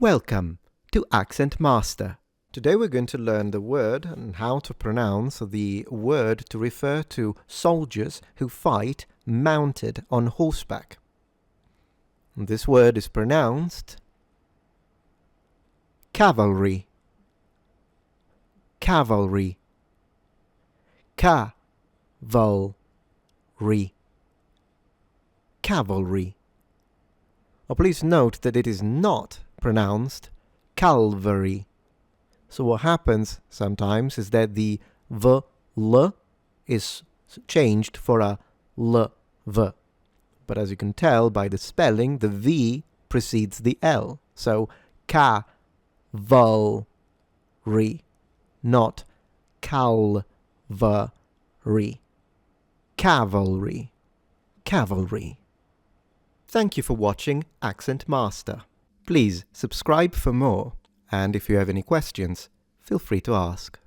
Welcome to Accent Master. Today we're going to learn the word and how to pronounce the word to refer to soldiers who fight mounted on horseback. This word is pronounced cavalry. Cavalry. Cavalry. Cavalry. Please note that it is not pronounced Calvary. So what happens sometimes is that the l is changed for a l v. But as you can tell by the spelling, the v precedes the l. So cavalry, not calvary. Cavalry. Cavalry. Thank you for watching Accent Master. Please subscribe for more, and if you have any questions, feel free to ask.